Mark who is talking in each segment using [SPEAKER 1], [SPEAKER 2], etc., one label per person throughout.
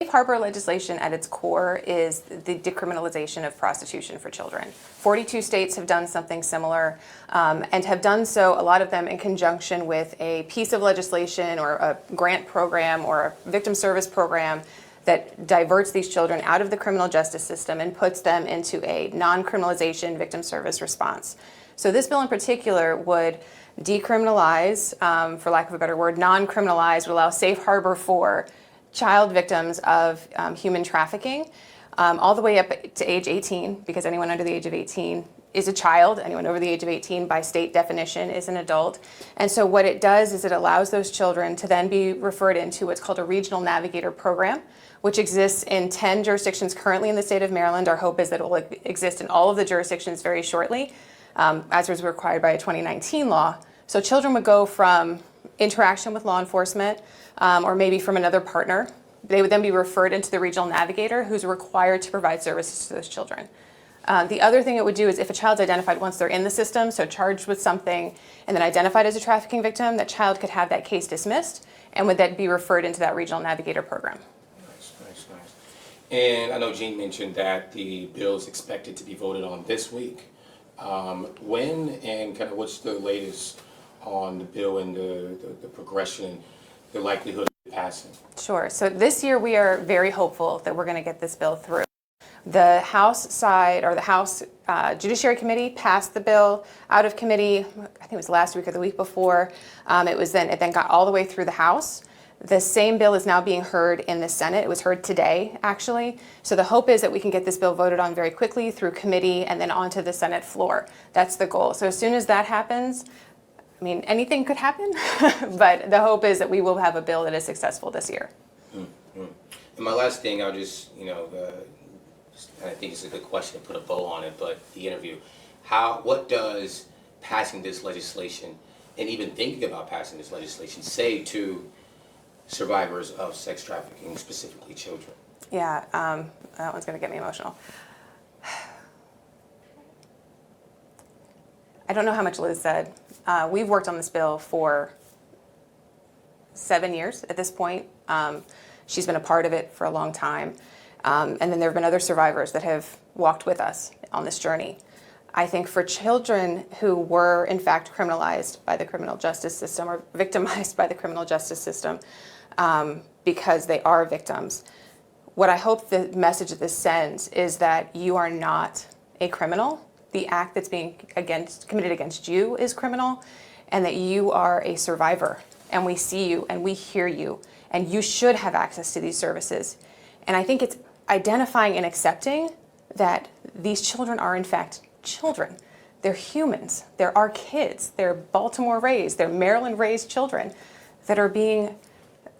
[SPEAKER 1] safe harbor legislation at its core is the decriminalization of prostitution for children. 42 states have done something similar and have done so, a lot of them in conjunction with a piece of legislation or a grant program or a victim service program that diverts these children out of the criminal justice system and puts them into a non-criminalization victim service response. So this bill in particular would decriminalize, for lack of a better word, non-criminalize, would allow safe harbor for child victims of human trafficking all the way up to age 18, because anyone under the age of 18 is a child. Anyone over the age of 18 by state definition is an adult. And so what it does is it allows those children to then be referred into what's called a regional navigator program, which exists in 10 jurisdictions currently in the state of Maryland. Our hope is that it will exist in all of the jurisdictions very shortly, as was required by a 2019 law. So children would go from interaction with law enforcement or maybe from another partner. They would then be referred into the regional navigator who's required to provide services to those children. The other thing it would do is if a child's identified once they're in the system, so charged with something and then identified as a trafficking victim, that child could have that case dismissed and would then be referred into that regional navigator program.
[SPEAKER 2] Nice. And I know Jean mentioned that the bill is expected to be voted on this week. When and kind of what's the latest on the bill and the progression, the likelihood of passing?
[SPEAKER 1] Sure. So this year we are very hopeful that we're going to get this bill through. The House side, or the House Judiciary Committee, passed the bill out of committee. I think it was last week or the week before. It then got all the way through the House. The same bill is now being heard in the Senate. It was heard today, actually. So the hope is that we can get this bill voted on very quickly through committee and then onto the Senate floor. That's the goal. So as soon as that happens, I mean, anything could happen, but the hope is that we will have a bill that is successful this year.
[SPEAKER 2] Mm-hmm. And my last thing, I'll just, I think it's a good question to put a bow on it, but the interview, what does passing this legislation and even thinking about passing this legislation say to survivors of sex trafficking, specifically children?
[SPEAKER 1] Yeah, that one's going to get me emotional. I don't know how much Liz said. We've worked on this bill for 7 years at this point. She's been a part of it for a long time. And then there have been other survivors that have walked with us on this journey. I think for children who were in fact criminalized by the criminal justice system or victimized by the criminal justice system because they are victims, what I hope the message that this sends is that you are not a criminal. The act that's being committed against you is criminal, and that you are a survivor, and we see you and we hear you, and you should have access to these services. And I think it's identifying and accepting that these children are in fact children. They're humans. They're our kids. They're Baltimore raised, they're Maryland raised children that are being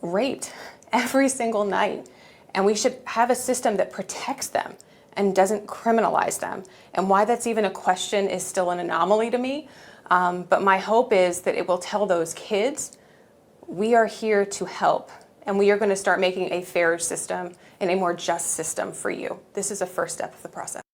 [SPEAKER 1] raped every single night. And we should have a system that protects them and doesn't criminalize them. And why that's even a question is still an anomaly to me. But my hope is that it will tell those kids, we are here to help. And we are going to start making a fairer system and a more just system for you. This is a first step of the process.